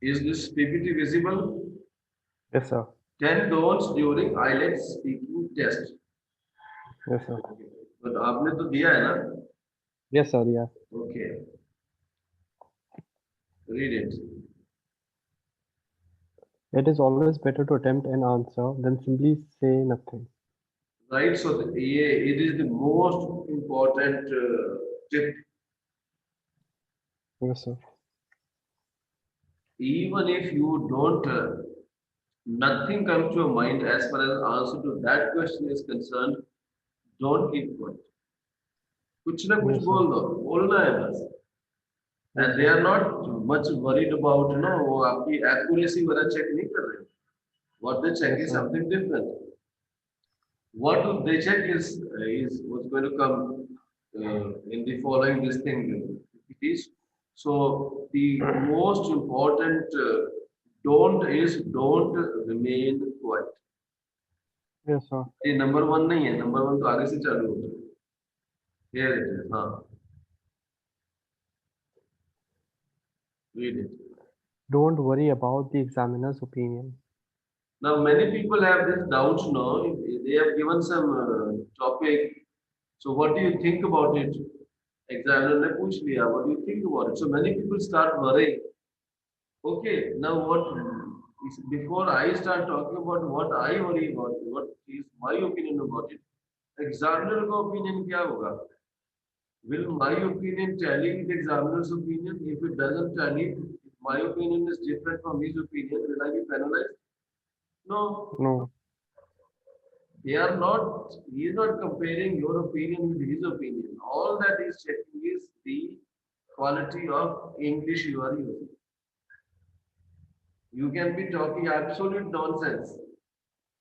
Is this PPT visible? Yes, sir. 10 don'ts during IELTS speaking test. Yes, sir. But आपने तो दिया है ना? Yes, sir. Yeah. Okay, read it. It is always better to attempt an answer than simply say nothing. Right, so it is the most important tip. Yes, sir. Even if you don't, nothing comes to your mind as far as answer to that question is concerned, don't keep quiet. कुछ ना कुछ Yes, sir. बोल दो, बोलना है बस. Yes, And they sir. are not much worried about, वो आपकी accuracy वाला check नहीं कर रहे. What they check Yes, is sir. something different. What do they check is what's going to come in the following this thing. It is so the most important don't is don't remain quiet. Yes, sir. ये number one नहीं है, number one तो आगे से चालू होता है. Here it is. हाँ, read it. Don't worry about the examiner's opinion. Now many people have this doubt. No, they have given some topic. So what do you think about it? Examiner ने पूछ लिया. What do you think about it? So many people start worrying. Okay, now what is before I start talking about what I worry about, what is my opinion about it, examiner का opinion क्या होगा? Will my opinion tally the examiner's opinion? If it doesn't tally, if my opinion is different from his opinion, will I be penalized? No, No. they are not. He is not comparing your opinion with his opinion. All that is checking is the quality of English you are using. You can be talking absolute nonsense.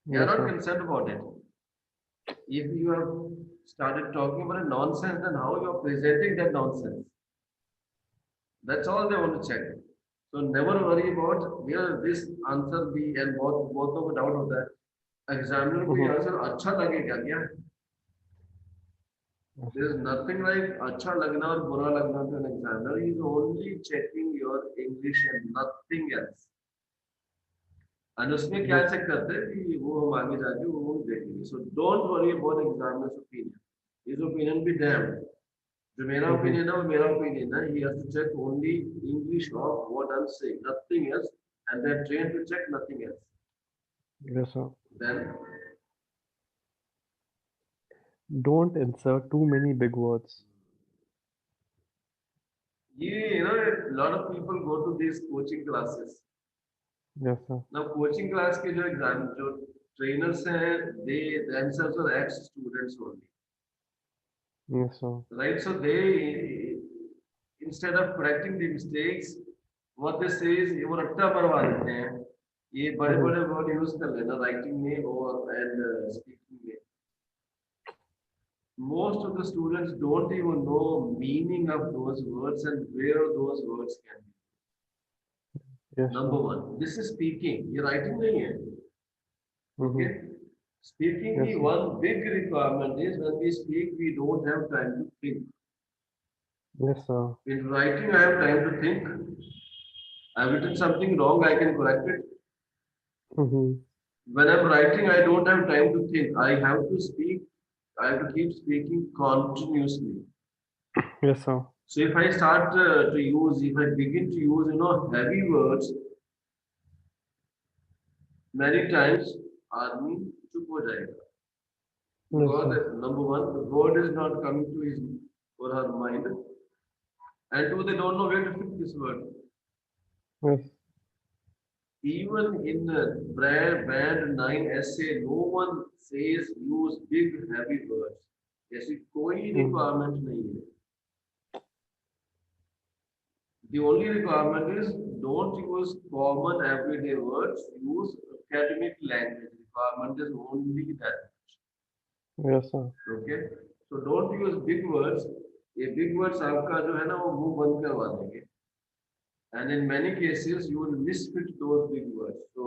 They are Yes, not sir. concerned about it. If you have started talking about a nonsense, then how you are presenting that nonsense? That's all they want to check. So never worry about where this answer be and both of doubt होता है. Examiner को ये Mm-hmm. answer अच्छा लगेगा क्या? Yes, There sir. is nothing like अच्छा लगना और बुरा लगना to an examiner. He is only checking your English and nothing else. And उसमें क्या Yes. चेक करते हैं कि वो हम आगे जाके वो देखेंगे. So don't worry about examiner's opinion. His opinion be damned. जो मेरा Mm-hmm. opinion है वो मेरा opinion है. He has to check only English of what I'm saying, nothing else, and they're trained to check nothing else. Yes, sir. Then Don't insert too many big words. a lot of people go to these coaching classes. Yes, sir. Now coaching class के जो trainers हैं, they themselves are ex-students only. Yes, sir. Right, so they instead of correcting the mistakes, what they say is ये वो रट्टा मरवा देते हैं. ये बड़े Mm-hmm. बड़े वर्ड यूज कर लेना राइटिंग में और एंड स्पीकिंग में. Most of the students don't even know meaning of those words and where those words can be. Yes, Number sir. one, this is speaking. ये writing नहीं है. Mm-hmm. Okay. Speaking Yes, की sir. one big requirement is when we speak, we don't have time to think. Yes, sir. In writing, I have time to think. I've written something wrong, I can correct it. Mm-hmm. When I'm writing, I don't have time to think. I have to speak. I have to keep speaking continuously. Yes, sir. So if I start if I begin to use, heavy words, many times, आदमी चुप हो जाएगा. Yes, Because sir. number one, the word is not coming to his or her mind, and two, they don't know where to fit this word. Yes. Even in band 9 essay, no one says use big heavy words. ऐसी कोई Mm. requirement नहीं है. The only requirement is don't use common everyday words. Use academic language. Requirement is only that. Yes, sir. Okay. So don't use big words. ये big words आपका जो है ना वो मुंह बंद करवा देंगे. And in many cases, you will misfit those big words. So,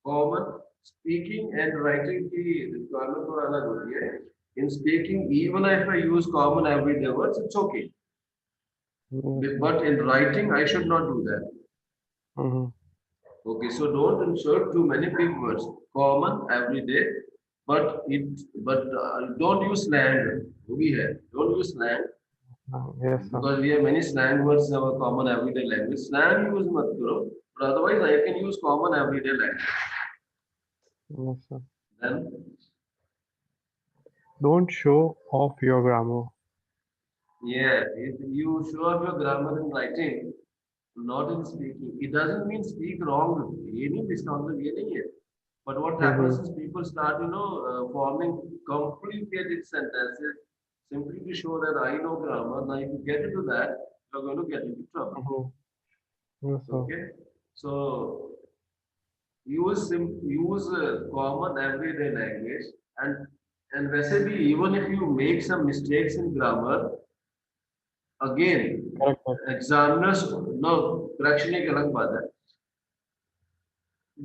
common speaking and writing की requirement थोड़ा अलग होती है. In speaking, even if I use common everyday words, it's okay. Yes, sir. But in writing, I should not do that. Mm-hmm. Okay, so don't insert too many big words. Common, everyday, but don't use slang. We have don't use slang Yes, sir. because we have many slang words in our common everyday language. Slang use mat karo, but otherwise I can use common everyday language. Yes, sir. Then Don't show off your grammar. yeah, if you show up your grammar in writing, not in speaking, it doesn't mean speak wrong. ये नहीं इसका मतलब ये नहीं है. But what happens Mm-hmm. is people start, forming complicated sentences simply to show that I know grammar. Now, if you get into that, you're going to get into trouble. Mm-hmm. Yes, sir. Okay, so use common everyday language, and वैसे भी even if you make some mistakes in grammar, again, Correct, sir. examiners no correction एक अलग बात है.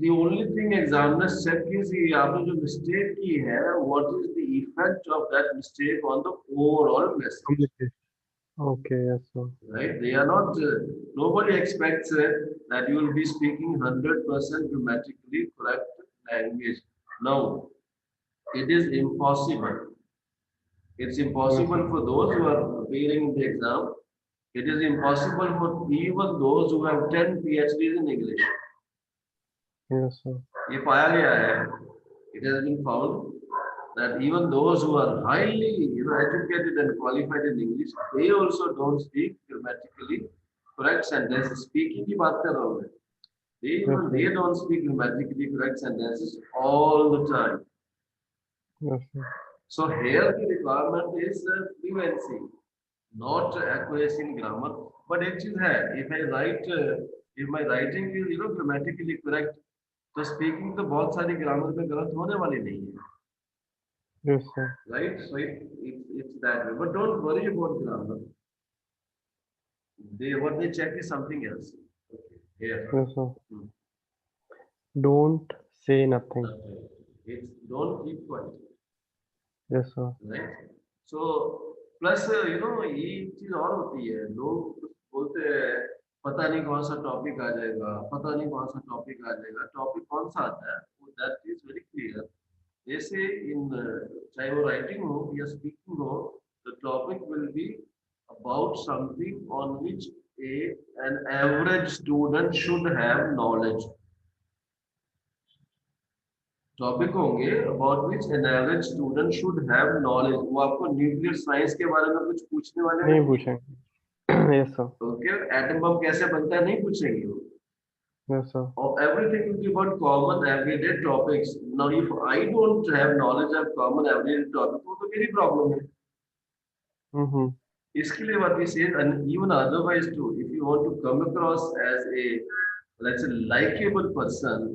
The only thing examiners check is कि आपने जो mistake की है, what is the effect of that mistake on the overall message, Communication. Okay, yes, sir. right? They are not. Nobody expects that you will be speaking 100% grammatically correct language. No, it is impossible. It's Yes, sir. impossible for those who are appearing in the exam. It is impossible for even those who have 10 PhDs in English. Yes, sir. ये पाया गया है, it has been found that even those who are highly educated and qualified in English, they also don't speak grammatically correct sentences. Speaking की बात कर रहा हूँ मैं. They Yes, even sir. they don't speak grammatically correct sentences all the time. Yes, sir. So here the requirement is fluency, not accuracy in grammar. But एक चीज है, if my writing is grammatically correct, तो speaking तो बहुत सारी grammar में गलत होने वाली नहीं है. Yes, sir. Right? So it's that way. But don't worry about grammar. What they check is something else. Okay. Here. Yes, sir. Hmm. Don't say nothing. Okay. It's don't keep quiet. Yes, sir. Right? So plus ये चीज और होती है, लोग कुछ बोलते हैं पता नहीं कौन सा टॉपिक आ जाएगा, पता नहीं कौन सा टॉपिक आ जाएगा, टॉपिक कौन सा आता है, दैट इज वेरी क्लियर. जैसे इन चाहे वो राइटिंग हो या स्पीकिंग हो, the topic will be about something on which an average student should have knowledge. Topic होंगे about which an average student should have knowledge. वो आपको न्यूक्लियर साइंस के बारे में कुछ पूछने वाले नहीं नहीं. पूछेंगे. Yes, sir. Okay, atom bomb कैसे बनता है नहीं पूछेंगे वो. Yes, sir. Or everything will be about common everyday topics. Now, if I don't have knowledge of common everyday topics, वो तो मेरी प्रॉब्लम है. Mm-hmm. इसके लिए what we say, and even otherwise too, if you want to come across as a, let's say, likable person,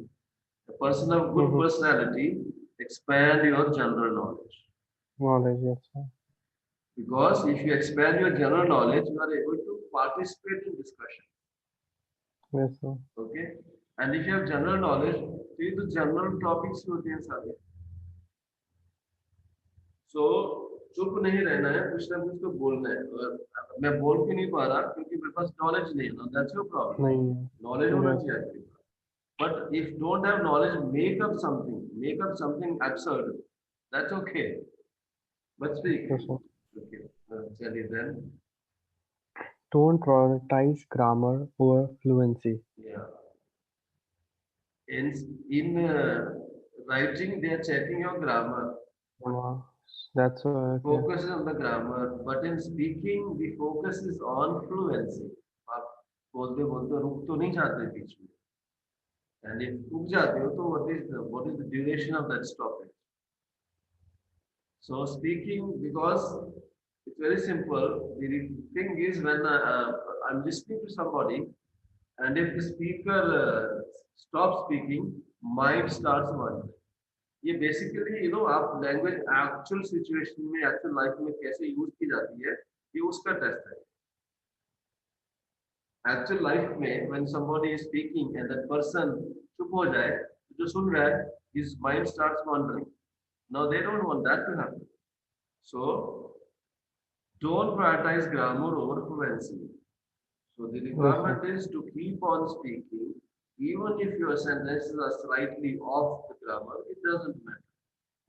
a person of good Mm-hmm. personality, expand your general knowledge. Knowledge, yes, sir. Because if you expand your general knowledge, you are able to participate in discussion. Yes, sir. Okay, and if you have general knowledge, तो ये तो general topics ही होते हैं सारे. So चुप नहीं रहना है, कुछ ना कुछ तो बोलना है. और मैं बोल क्यों नहीं पा रहा, क्योंकि मेरे पास knowledge नहीं है ना. That's your problem. नहीं है. Knowledge होना Yes. चाहिए आपके पास. But if don't have knowledge, make up something absurd. That's okay. But speak. Yes, sir. Okay. Chaliए then. Don't prioritize grammar over fluency. Yeah. In writing, they are checking your grammar. That's okay. Focus is on the grammar, but in speaking, the focus is on fluency. आप बोलते बोलते रुक तो नहीं जाते बीच में. And if रुक जाते हो तो what is the duration of that stoppage? So speaking, because it's very simple. The thing is when I'm listening to somebody, and if the speaker stops speaking, mind starts wandering. ये basically आप language actual situation में, actual life में कैसे use की जाती है, ये उसका टेस्ट है. एक्चुअल लाइफ में when somebody is speaking and that person चुप हो जाए, जो सुन रहा है, his mind starts wandering. Now they don't want that to happen. So don't prioritise grammar over fluency. So the requirement is to keep on speaking even even if your sentences are slightly off the grammar, it doesn't matter.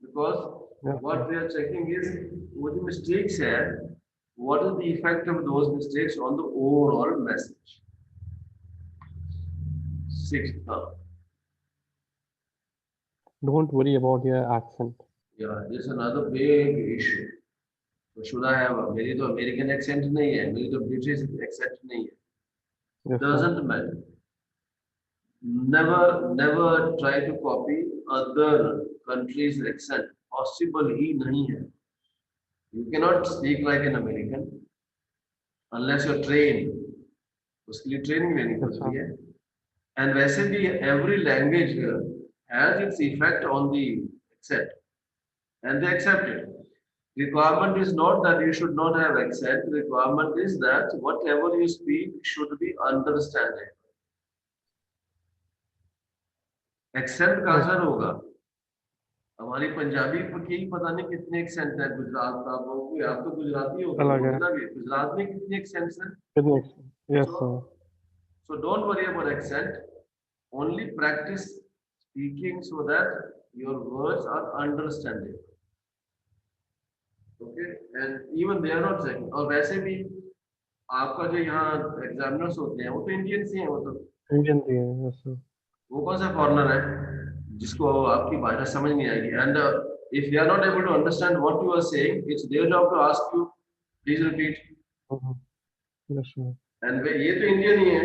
Because Yeah. what we are checking is what the mistakes है, what is the effect of those mistakes on the overall message. Sixth, Don't worry about your accent. yeah, this is another big issue. So should I have मेरी तो American accent नहीं है, मेरी तो British accent नहीं है. Yes, sir. Doesn't matter. Never try to copy other countries' accent. Possible ही नहीं है. You cannot speak like an American unless you're trained. उसके लिए training लेनी Yes, पड़ती sir. है. And वैसे भी every language has its effect on the accent, and they accept it. Requirement is not that you should not have accent. Requirement is that whatever you speak should be understandable. Accent कहाँ Yes. से होगा? हमारी पंजाबी की पता नहीं कितने accent है. गुजरात का आप लोगों को, आप तो गुजराती हो गए, अलग है. उतना भी गुजरात में कितने एक्सेंट्स हैं? Yes, sir. So don't worry about accent. Only practice speaking so that your words are understandable. Okay, and even they are not checking. और वैसे भी आपका जो यहाँ एग्जामिनर्स होते हैं वो तो इंडियंस ही हैं. वो तो Indian भी है. Yes, sir. वो कौन सा फॉरेनर है जिसको आपकी भाषा समझ नहीं आएगी? And if they are not able to understand what you are saying, it's their job to ask you, please repeat. Yes, sir. And ये तो इंडियन ही है.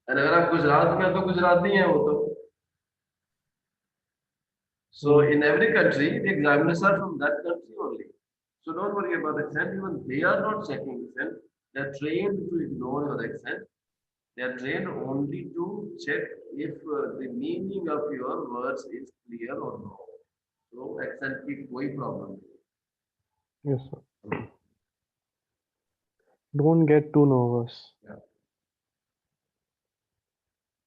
And अगर आप गुजरात में हैं तो गुजराती हैं वो तो. So in every country, the examiners are from that country only. So don't worry about accent. Even they are not checking accent. They are trained to ignore your accent. They are trained only to check if the meaning of your words is clear or no. So accent की कोई problem नहीं. Yes, sir. Don't get too nervous. Yeah.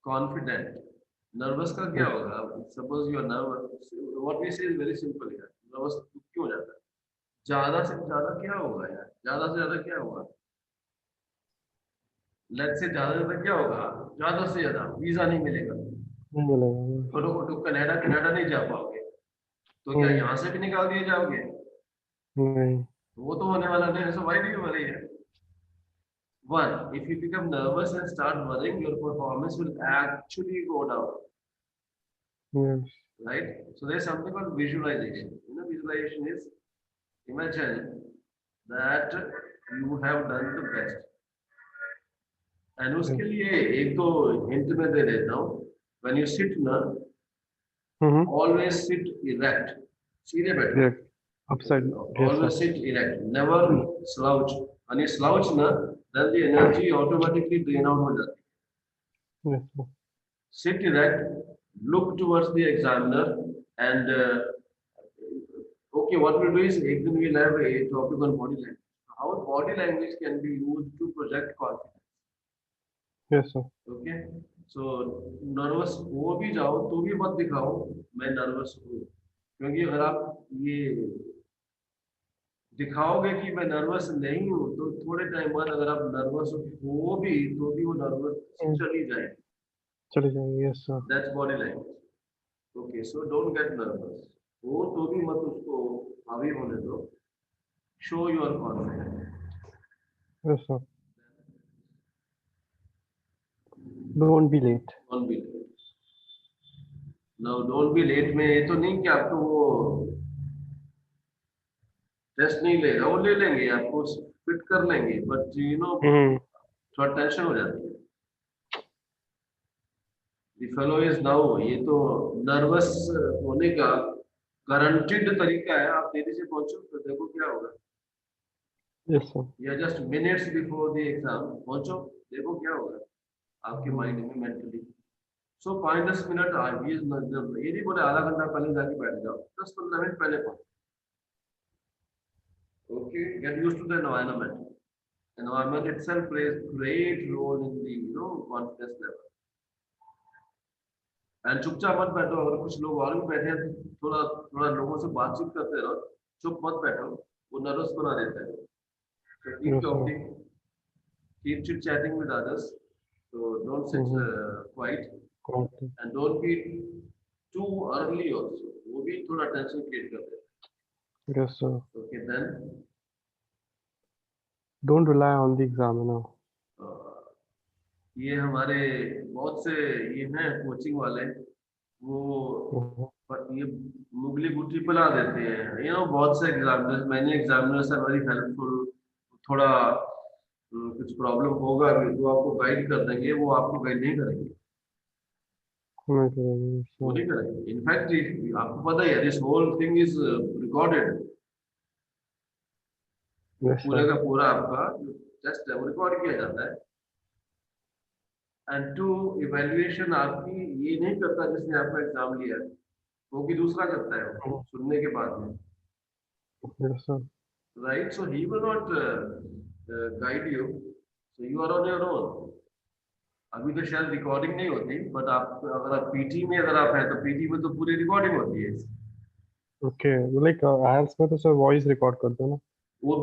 Confident. Nervous का क्या होगा? Suppose you are nervous. What we say is very simple here. Nervous क्यों हो जाता है? ज़्यादा से ज़्यादा क्या होगा यार? ज़्यादा से ज़्यादा क्या होगा? Let's say ज़्यादा से ज़्यादा क्या होगा? ज़्यादा से ज़्यादा वीजा नहीं मिलेगा. नहीं मिलेगा. तो कनाडा नहीं जा पाओगे. तो क्या यहाँ से भी निकाल दिए जाओगे? नहीं. वो तो होने वाला नहीं है. So why do you worry? One, if you become nervous and start worrying, your performance will actually go down. Yes. Right? So there's something called visualization. You know, visualization is imagine that you have done the best. And उसके लिए एक तो hint मैं दे देता हूँ. When you sit ना, always sit erect. सीधे बैठो. Yeah. Upside down. Always sit erect. Never slouch. When you slouch ना, then the energy automatically drain out हो जाती है. Yes, sir. Sit erect. Look towards the examiner and okay, what we'll do is एक दिन we'll have a topic on body language. How body language can be used to project confidence. Yes, sir. Okay, so nervous हो भी जाओ तो भी मत दिखाओ मैं nervous हूँ, क्योंकि अगर आप ये दिखाओगे कि मैं nervous नहीं हूँ तो थोड़े टाइम बाद अगर आप nervous हो भी तो भी वो nervous चली जाएगी. चली जाएगी. Yes, sir. That's body language. Okay, so don't get nervous. वो तो भी मत उसको हावी होने दो. Show your confidence. Yes, sir. Don't be late. Don't be late. Now, don't be late में ये तो नहीं कि आपको वो टेस्ट नहीं लेगा, वो ले लेंगे, आपको फिट कर लेंगे, बट यू नो थोड़ा टेंशन हो जाती है. The fellow is now, ये तो नर्वस होने का गारंटीड तरीका है. आप देरी से पहुंचो तो देखो क्या होगा. Yes, sir. या just minutes before the exam पहुंचो, देखो क्या होगा आपके माइंड में मेंटली. सो 5-10 मिनट ये नहीं बोले आधा घंटा पहले जाके बैठ जाओ, 10-15 मिनट पहले पहुंचो. Okay, get used to the environment. Environment itself plays great role in the confidence level. And चुपचाप मत बैठो. अगर कुछ लोग और भी बैठे हैं थोड़ा थोड़ा लोगों से बातचीत करते रहो. चुप मत बैठो, वो नर्वस बना देता है. So keep talking, keep chit chatting with others. So don't sit quiet. Okay. And don't be too early also, वो भी थोड़ा टेंशन क्रिएट कर देता Yes, sir. है। Okay then Don't rely on the examiner. ये हमारे बहुत से ये हैं कोचिंग वाले, वो Mhm. पर ये मुगली गुटी पिला देते हैं, बहुत से examiners, many examiners are very helpful. थोड़ा कुछ प्रॉब्लम होगा भी तो आपको गाइड कर देंगे, वो आपको गाइड नहीं करेंगे, Okay, yes, वो sir. नहीं करेंगे। इनफैक्ट आपको पता ही है this whole thing is recorded, वो Yes, पूरे sir. का पूरा आपका टेस्ट है वो रिकॉर्ड किया जाता है। एंड टू इवेल्युएशन आपकी ये नहीं करता जिसने आपका एग्जाम लिया है, वो भी दूसरा करता है वो, Mhm. सुनने के बाद में, Yes, sir. Right. So he will not guide you, so you are on your own. अभी तो शायद रिकॉर्डिंग नहीं होती, बट आप अगर आप पीटी में अगर आप हैं तो पीटी में तो पूरी रिकॉर्डिंग होती है। Okay. Like IELTS में तो सर वॉइस रिकॉर्ड करते हैं ना? वो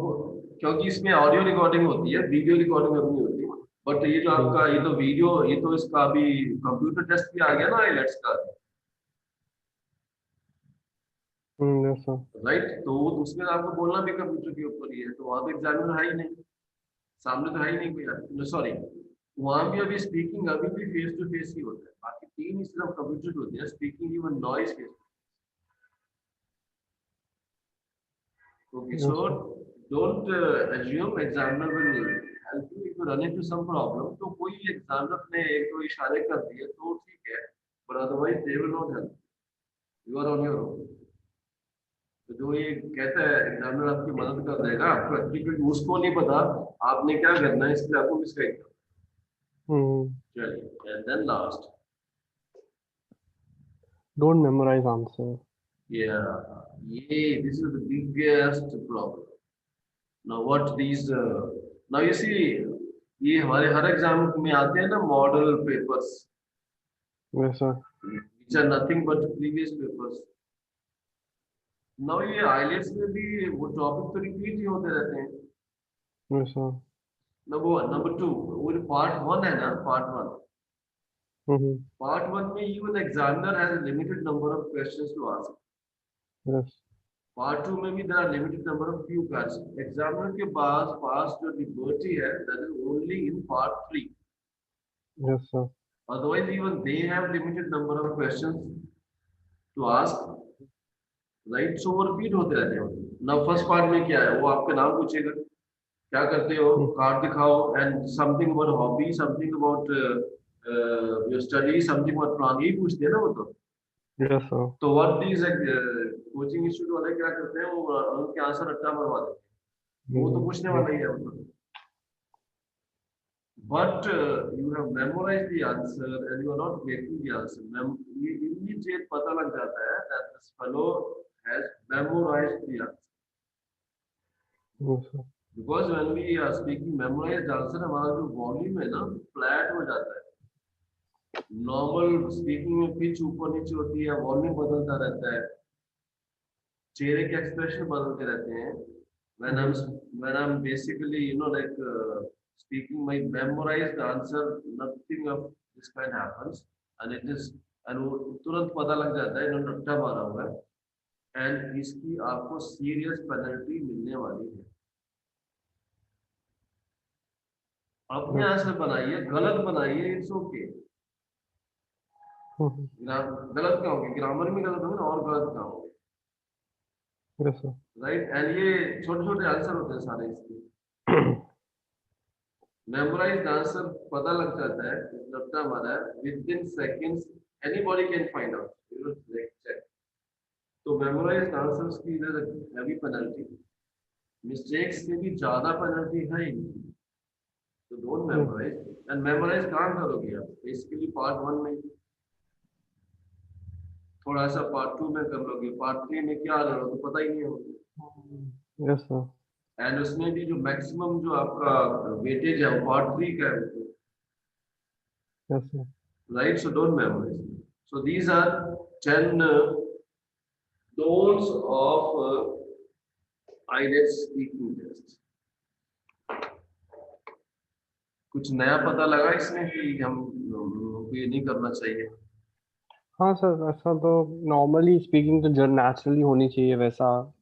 क्योंकि इसमें ऑडियो रिकॉर्डिंग होती है, वीडियो रिकॉर्डिंग नहीं होती। बट ये जो हम्म। आपका ये तो वीडियो, ये तो इसका अभी कंप्यूटर टेस्ट भी आ गया ना आईलेट्स का, Yes, sir. राइट। तो उसमें आपको बोलना भी कंप्यूटर के ऊपर ही है, तो वहां तो एग्जामिनर है ही नहीं, सामने तो है ही नहीं कोई, सॉरी। वहां भी अभी स्पीकिंग अभी भी फेस टू फेस ही होता है, बाकी तीन ही सिर्फ कंप्यूटर होते हैं, speaking even noise face. Okay, Yes, so sir. Don't assume examiner will help you if you run into some problem। तो कोई एग्जामिनर ने एक दो इशारे कर दिए तो ठीक है, but otherwise they will not help, you are on your own। तो जो ये कहता है एग्जामिनर आपकी मदद कर देगा आपको, क्योंकि उसको नहीं पता आपने क्या करना है, इसलिए आपको मिसगाइड करना Hmm. है। चलिए, and then last, Don't memorize answer. yeah, ये this is the biggest problem। now what these now you see, ये हमारे हर एग्जाम में आते हैं ना model papers, Yes, sir. which are nothing but previous papers। now ये आईलेट्स में भी वो टॉपिक तो रिपीट ही होते रहते हैं Yes, sir. ना। वो नंबर टू, वो पार्ट वन है ना, part one, Mm-hmm. Part one में even examiner has a limited number of questions to ask। Yes. Part two में भी there are limited number of few cards। Examiner के पास जो लिबर्टी है that is only in part three, Yes, sir. otherwise even they have limited number of questions to ask, right. So वो repeat होते रहते हैं ना। फर्स्ट पार्ट में क्या है, वो आपका नाम पूछेगा, क्या करते हो, Mm. कार्ड दिखाओ, and something about hobby, something about your study, something about plan, यही पूछते हैं ना वो तो। Yes, sir. तो व्हाट दीज कोचिंग इंस्टीट्यूट वाले क्या करते हैं, वो उनके आंसर रट्टा मरवा देते हैं, वो तो पूछने वाला ही है वो तो। But you have memorized the answer and you are not making the answer। ये immediate पता लग जाता है that this fellow has memorized the answer। Yes, sir. Because when we are speaking memorized answer, हमारा जो वॉल्यूम है ना flat हो जाता है। नॉर्मल स्पीकिंग में पिच ऊपर नीचे होती है, वॉल्यूम बदलता रहता है, चेहरे के एक्सप्रेशन बदलते रहते हैं। when I'm basically like speaking my memorized answer, nothing of this kind happens, and it is, and वो तुरंत पता लग जाता है इन्होंने रट्टा मारा हुआ है, एंड इसकी आपको सीरियस पेनल्टी मिलने वाली है। अपने Yes. आंसर बनाइए, गलत बनाइए, इट्स ओके। Mm-hmm. गलत क्या होगी, ग्रामर में गलत होगी ना, और गलत क्या होगी, Yes, sir. राइट। एंड ये छोटे छोटे आंसर होते हैं सारे इसके, मेमोराइज्ड आंसर पता लग जाता है, रट्टा मारा है, within seconds anybody can find out, check. तो मेमोराइज्ड आंसर्स की इधर हैवी पेनल्टी, मिस्टेक्स से भी ज्यादा पेनल्टी है ही नहीं। तो don't Yes. Memorise, and memorise कहाँ करोगे आप, बेसिकली पार्ट वन में, थोड़ा सा पार्ट टू में कर लोगे, पार्ट थ्री में क्या आ रहा हो तो पता ही नहीं होगा। Yes, sir. एंड उसमें भी जो मैक्सिमम जो आपका वेटेज है वो पार्ट थ्री का है, Yes, sir. Right. So don't memorise. So these are 10 don'ts of IELTS speaking test। कुछ नया पता लगा इसमें कि हम उनको ये नहीं करना चाहिए। हाँ सर, ऐसा तो नॉर्मली स्पीकिंग तो जो नेचुरली होनी चाहिए वैसा